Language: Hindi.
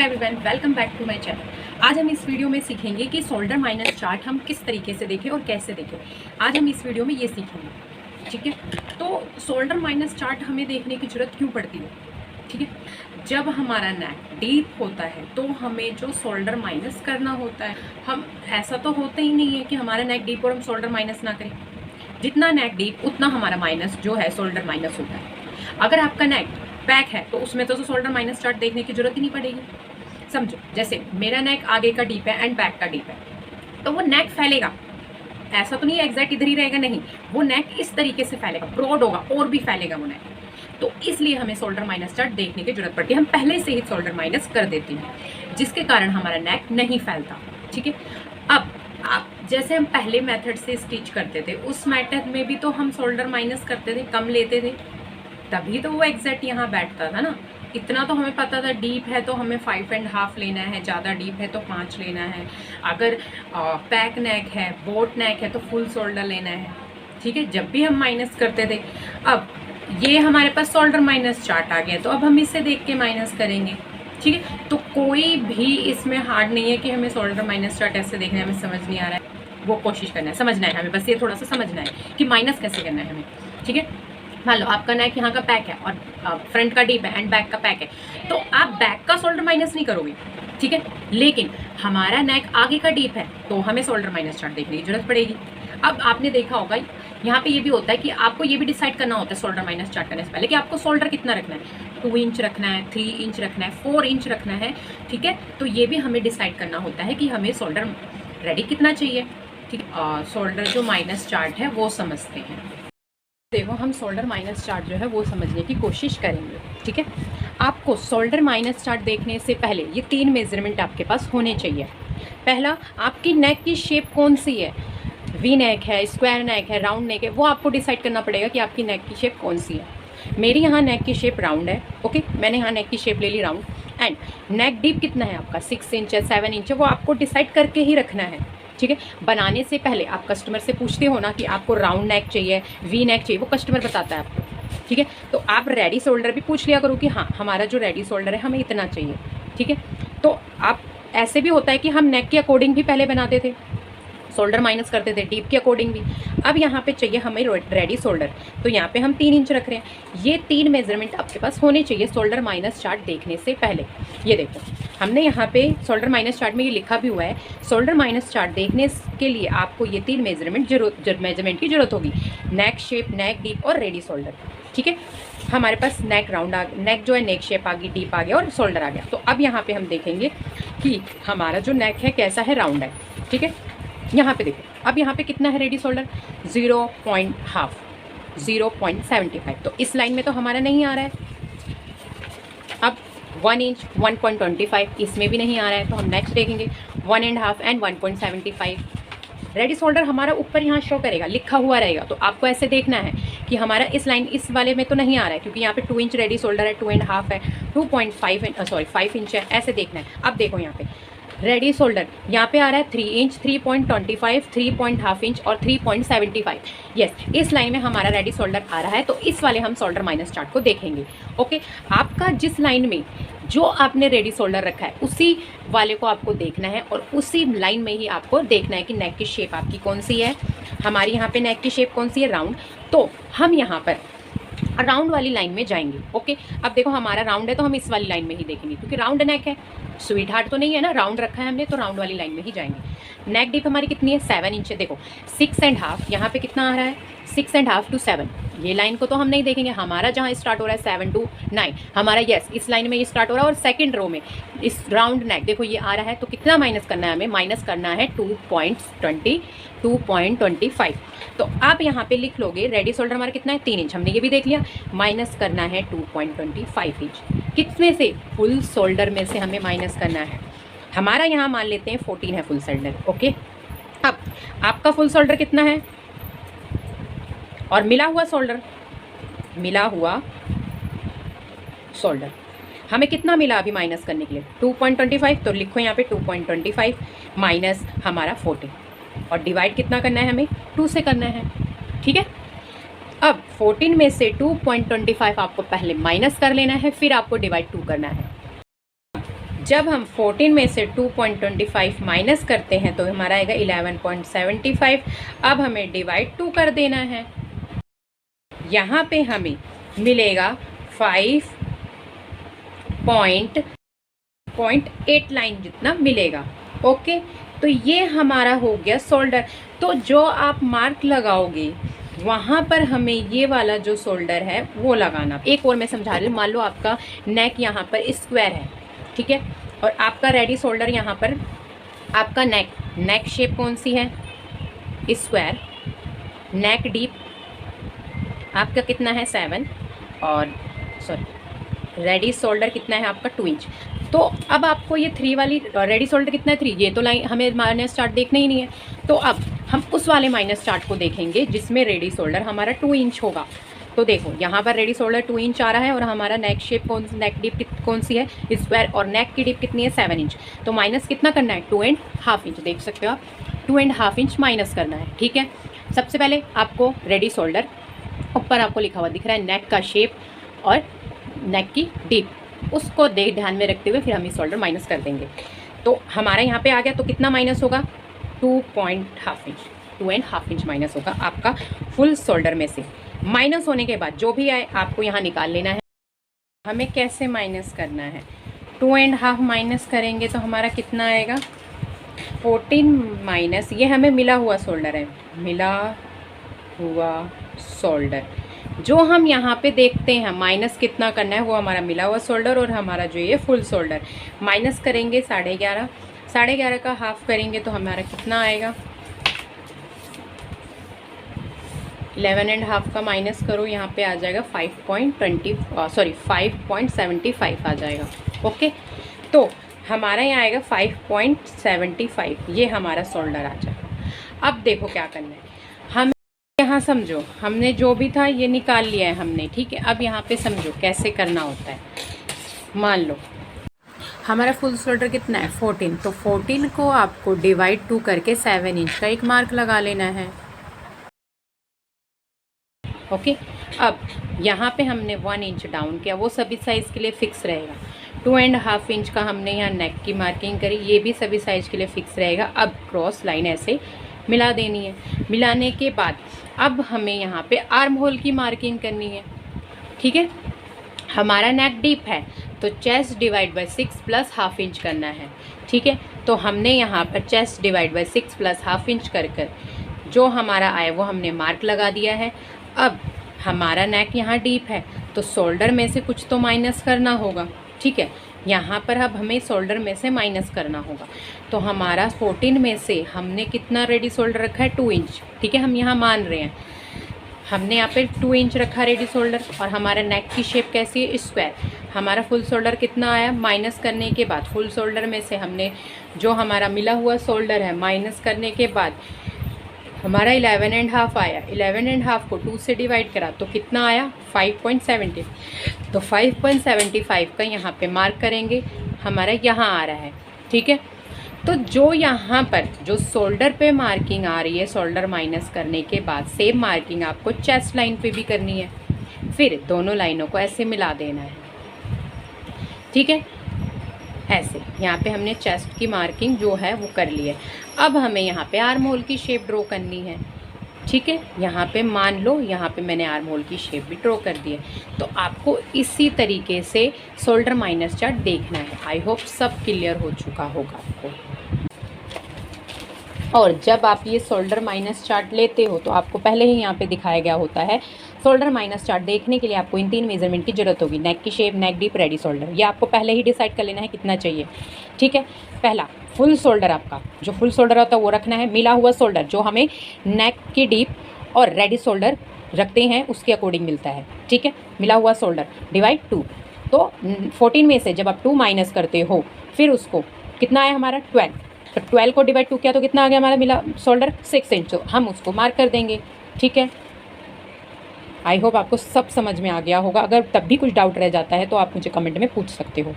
Everyone, welcome back to my channel. आज हम इस वीडियो में सीखेंगे कि शोल्डर माइनस चार्ट हम किस तरीके से देखें और कैसे देखें। आज हम इस वीडियो में ये सीखेंगे, ठीक है। तो शोल्डर माइनस चार्ट हमें देखने की जरूरत क्यों पड़ती है, ठीक है। जब हमारा नेक डीप होता है तो हमें जो शोल्डर माइनस करना होता है, हम ऐसा तो होता ही नहीं है कि हमारा नेक डीप और हम शोल्डर माइनस ना करें। जितना नेक डीप उतना हमारा माइनस जो है शोल्डर माइनस होता है। अगर आपका नेक बैक है तो उसमें तो शोल्डर माइनस चार्ट देखने की जरूरत ही नहीं पड़ेगी। समझो, जैसे मेरा नेक आगे का डीप है एंड बैक का डीप है, तो वो नेक फैलेगा, ऐसा तो नहीं है एग्जैक्ट इधर ही रहेगा, नहीं, वो नेक इस तरीके से फैलेगा, ब्रॉड होगा और भी फैलेगा वो नेक। तो इसलिए हमें शोल्डर माइनस चार्ट देखने की जरूरत पड़ती है। हम पहले से ही शोल्डर माइनस कर देते हैं, जिसके कारण हमारा नेक नहीं फैलता, ठीक है। अब आप जैसे हम पहले मेथड से स्टिच करते थे, उस मेथड में भी तो हम शोल्डर माइनस करते थे, कम लेते थे, तभी तो वो एग्जैक्ट यहाँ बैठता था ना। इतना तो हमें पता था, डीप है तो हमें 5.5 लेना है, ज़्यादा डीप है तो 5 लेना है, अगर पैक नेक है, बोट नेक है तो फुल शोल्डर लेना है, ठीक है। जब भी हम माइनस करते थे, अब ये हमारे पास शोल्डर माइनस चार्ट आ गया, तो अब हम इससे देख के माइनस करेंगे, ठीक है। तो कोई भी इसमें हार्ड नहीं है कि हमें शोल्डर माइनस चार्ट ऐसे देखना है, हमें समझ नहीं आ रहा है, वो कोशिश करना है, समझना है हमें, बस ये थोड़ा सा समझना है कि माइनस कैसे करना है हमें, ठीक है। मान लो आपका नेक यहाँ का पैक है और फ्रंट का डीप है एंड बैक का पैक है, तो आप बैक का शोल्डर माइनस नहीं करोगे, ठीक है। लेकिन हमारा नेक आगे का डीप है तो हमें शोल्डर माइनस चार्ट देखने की जरूरत पड़ेगी। अब आपने देखा होगा यहाँ पे ये भी होता है कि आपको ये भी डिसाइड करना होता है शोल्डर माइनस चार्ट करने से पहले कि आपको शोल्डर कितना रखना है, 2 इंच रखना है, 3 इंच रखना है, 4 इंच रखना है, ठीक है। तो ये भी हमें डिसाइड करना होता है कि हमें शोल्डर रेडी कितना चाहिए, ठीक है। शोल्डर जो माइनस चार्ट है वो समझते हैं। देखो, हम शोल्डर माइनस चार्ट जो है वो समझने की कोशिश करेंगे, ठीक है। आपको शोल्डर माइनस चार्ट देखने से पहले ये 3 मेजरमेंट आपके पास होने चाहिए। पहला, आपकी नेक की शेप कौन सी है, वी नेक है, स्क्वायर नेक है, राउंड नेक है, वो आपको डिसाइड करना पड़ेगा कि आपकी नेक की शेप कौन सी है। मेरी यहाँ नेक की शेप राउंड है, ओके, मैंने यहाँ नेक की शेप ले ली राउंड। एंड नेक डीप कितना है आपका, 6 इंच है, 7 इंच है, वो आपको डिसाइड करके ही रखना है, ठीक है। बनाने से पहले आप कस्टमर से पूछते हो ना कि आपको राउंड नेक चाहिए, वी नेक चाहिए, वो कस्टमर बताता है आपको, ठीक है। तो आप रेडी शोल्डर भी पूछ लिया करो कि हाँ, हमारा जो रेडी शोल्डर है हमें इतना चाहिए, ठीक है। तो आप ऐसे भी होता है कि हम नेक के अकॉर्डिंग भी पहले बनाते थे, शोल्डर माइनस करते थे डीप के अकॉर्डिंग भी। अब यहाँ पे चाहिए हमें रेडी शोल्डर, तो यहाँ पे हम 3 इंच रख रहे हैं। ये 3 मेजरमेंट आपके पास होने चाहिए शोल्डर माइनस चार्ट देखने से पहले। ये देखो, हमने यहाँ पे शोल्डर माइनस चार्ट में ये लिखा भी हुआ है, शोल्डर माइनस चार्ट देखने के लिए आपको ये 3 मेजरमेंट मेजरमेंट की जरूरत होगी, नेक शेप, नेक डीप और रेडी शोल्डर, ठीक है। हमारे पास नेक राउंड नेक जो है नेक शेप आ गई, डीप आ गया और शोल्डर आ गया। तो अब यहाँ पे हम देखेंगे कि हमारा जो नेक है कैसा है, राउंड है, ठीक है। यहाँ पे देखो, अब यहाँ पे कितना है रेडी शोल्डर, 0.75, तो इस लाइन में तो हमारा नहीं आ रहा है। अब 1 इंच 1.25 इसमें भी नहीं आ रहा है, तो हम नेक्स्ट देखेंगे 1.5 एंड 1.75। रेडी शोल्डर हमारा ऊपर यहाँ शो करेगा, लिखा हुआ रहेगा, तो आपको ऐसे देखना है कि हमारा इस लाइन इस वाले में तो नहीं आ रहा है, क्योंकि यहाँ पे 2 इंच रेडी शोल्डर है, 2.5 है, 5 इंच है, ऐसे देखना है। अब देखो यहाँ पे रेडी शोल्डर यहाँ पे आ रहा है 3 इंच, 3.25, 3.5 इंच और 3.75। यस, इस लाइन में हमारा रेडी शोल्डर आ रहा है, तो इस वाले हम शोल्डर माइनस चार्ट को देखेंगे, ओके। आपका जिस लाइन में जो आपने रेडी शोल्डर रखा है उसी वाले को आपको देखना है, और उसी लाइन में ही आपको देखना है कि नेक की शेप आपकी कौन सी है। हमारी यहाँ पे नेक की शेप कौन सी है, राउंड, तो हम यहाँ पर राउंड वाली लाइन में जाएंगे, ओके। अब देखो, हमारा राउंड है तो हम इस वाली लाइन में ही देखेंगे, क्योंकि राउंड नेक है, स्वीट हार्ट तो नहीं है ना, राउंड रखा है हमने, तो राउंड वाली लाइन में ही जाएंगे। नेक डीप हमारी कितनी है, 7 इंच है। देखो 6.5 यहाँ पे कितना आ रहा है, 6.5 to 7, ये लाइन को तो हम नहीं देखेंगे, हमारा जहाँ स्टार्ट हो रहा है 7 to 9 हमारा, यस, इस लाइन में ये स्टार्ट हो रहा है, और सेकंड रो में इस राउंड नेक देखो ये आ रहा है, तो कितना माइनस करना है हमें, माइनस करना है 2.25। तो आप यहाँ पे लिख लोगे रेडी शोल्डर हमारा कितना है, 3 इंच, हमने ये भी देख लिया, माइनस करना है 2.25 इंच, कितने से, फुल शोल्डर में से हमें माइनस करना है। हमारा यहाँ मान लेते हैं 14 है फुल शोल्डर, ओके। अब आपका फुल शोल्डर कितना है, और मिला हुआ शोल्डर हमें कितना मिला अभी माइनस करने के लिए, 2.25, तो लिखो यहाँ पे 2.25 माइनस हमारा 14, और डिवाइड कितना करना है हमें, 2 से करना है, ठीक है। अब 14 में से 2.25 आपको पहले माइनस कर लेना है, फिर आपको डिवाइड 2 करना है। जब हम 14 में से 2.25 माइनस करते हैं तो हमारा आएगा 11.75। अब हमें डिवाइड 2 कर देना है। यहाँ पे हमें मिलेगा 5.8 लाइन जितना मिलेगा। ओके, तो ये हमारा हो गया शोल्डर। तो जो आप मार्क लगाओगे वहाँ पर हमें ये वाला जो शोल्डर है वो लगाना। एक और मैं समझा रही हूँ, मान लो आपका नेक यहाँ पर स्क्वायर है, ठीक है, और आपका रेडी शोल्डर यहाँ पर, आपका नेक शेप कौन सी है, स्क्वायर, नेक डीप आपका कितना है 7, और सॉरी रेडी शोल्डर कितना है आपका 2 इंच। तो अब आपको ये 3 वाली रेडी शोल्डर कितना है 3, ये तो लाइन हमें माइनस चार्ट देखना ही नहीं है। तो अब हम उस वाले माइनस चार्ट को देखेंगे जिसमें रेडी शोल्डर हमारा 2 इंच होगा। तो देखो यहाँ पर रेडी शोल्डर 2 इंच आ रहा है और हमारा नेक शेप नेक डीप कौन सी है, स्क्वायर, और नेक की डीप कितनी है 7 इंच। तो माइनस कितना करना है 2.5 इंच, देख सकते हो आप 2.5 इंच माइनस करना है। ठीक है, सबसे पहले आपको रेडी शोल्डर, ऊपर आपको लिखा हुआ दिख रहा है नेक का शेप और नेक की डीप, उसको ध्यान में रखते हुए फिर हम इस शोल्डर माइनस कर देंगे। तो हमारा यहाँ पे आ गया, तो कितना माइनस होगा 2.5 इंच माइनस होगा आपका फुल शोल्डर में से। माइनस होने के बाद जो भी आए आपको यहाँ निकाल लेना है। हमें कैसे माइनस करना है, 2.5 माइनस करेंगे तो हमारा कितना आएगा 14 माइनस, ये हमें मिला हुआ शोल्डर है, मिला हुआ शोल्डर जो हम यहाँ पे देखते हैं माइनस कितना करना है, वो हमारा मिला हुआ शोल्डर और हमारा जो ये फुल शोल्डर। माइनस करेंगे 11.5 का हाफ करेंगे तो हमारा कितना आएगा 11.5 का माइनस करो, यहाँ पे आ जाएगा 5.75 आ जाएगा। ओके, तो हमारा यहाँ आएगा 5.75, ये हमारा शोल्डर आ जाएगा। अब देखो क्या करना है, हम यहाँ समझो हमने जो भी था ये निकाल लिया है हमने, ठीक है। अब यहाँ पे समझो कैसे करना होता है। मान लो हमारा फुल शोल्डर कितना है 14, तो 14 को आपको डिवाइड 2 करके 7 इंच का एक मार्क लगा लेना है। ओके, अब यहाँ पे हमने 1 इंच डाउन किया, वो सभी साइज़ के लिए फिक्स रहेगा। 2.5 इंच का हमने यहाँ नेक की मार्किंग करी, ये भी सभी साइज़ के लिए फिक्स रहेगा। अब क्रॉस लाइन ऐसे मिला देनी है। मिलाने के बाद अब हमें यहाँ पे आर्म होल की मार्किंग करनी है, ठीक है। हमारा नेक डीप है तो chest divide by 6 plus half inch करना है, ठीक है। तो हमने यहाँ पर chest divide by 6 plus half inch कर जो हमारा आए वो हमने मार्क लगा दिया है। अब हमारा नेक यहाँ डीप है तो शोल्डर में से कुछ तो माइनस करना होगा, ठीक है। यहाँ पर अब हमें शोल्डर में से माइनस करना होगा। तो हमारा 14 में से हमने कितना रेडी शोल्डर रखा है 2 इंच, ठीक है। हम यहाँ मान रहे हैं हमने यहाँ पे 2 इंच रखा रेडी शोल्डर, और हमारा नेक की शेप कैसी है स्क्वायर। हमारा फुल शोल्डर कितना आया, माइनस करने के बाद फुल शोल्डर में से हमने जो हमारा मिला हुआ शोल्डर है माइनस करने के बाद हमारा 11.5 आया। 11.5 को 2 से डिवाइड करा तो कितना आया 5.70। तो 5.75 का यहाँ पे मार्क करेंगे, हमारा यहाँ आ रहा है, ठीक है। तो जो यहाँ पर जो शोल्डर पे मार्किंग आ रही है शोल्डर माइनस करने के बाद, सेम मार्किंग आपको चेस्ट लाइन पे भी करनी है। फिर दोनों लाइनों को ऐसे मिला देना है, ठीक है। ऐसे यहाँ पे हमने चेस्ट की मार्किंग जो है वो कर ली है। अब हमें यहाँ पे आर्म होल की शेप ड्रॉ करनी है, ठीक है। यहाँ पे मान लो यहाँ पे मैंने आर्म होल की शेप भी ड्रॉ कर दी है। तो आपको इसी तरीके से शोल्डर माइनस चार्ट देखना है। आई होप सब क्लियर हो चुका होगा आपको। और जब आप ये शोल्डर माइनस चार्ट लेते हो तो आपको पहले ही यहाँ पे दिखाया गया होता है। शोल्डर माइनस चार्ट देखने के लिए आपको इन 3 मेजरमेंट की ज़रूरत होगी, नेक की शेप, नेक डीप, रेडी शोल्डर। ये आपको पहले ही डिसाइड कर लेना है कितना चाहिए, ठीक है। पहला फुल शोल्डर, आपका जो फुल शोल्डर होता है वो रखना है। मिला हुआ शोल्डर जो हमें नेक की डीप और रेडी शोल्डर रखते हैं उसके अकॉर्डिंग मिलता है, ठीक है। मिला हुआ शोल्डर डिवाइड 2, तो 14 में से जब आप 2 माइनस करते हो फिर उसको कितना आया हमारा 12, तो 12 को डिवाइड 2 किया तो कितना आ गया हमारा मिला शोल्डर 6 इंच। तो हम उसको मार्क कर देंगे, ठीक है। आई होप आपको सब समझ में आ गया होगा। अगर तब भी कुछ डाउट रह जाता है तो आप मुझे कमेंट में पूछ सकते हो।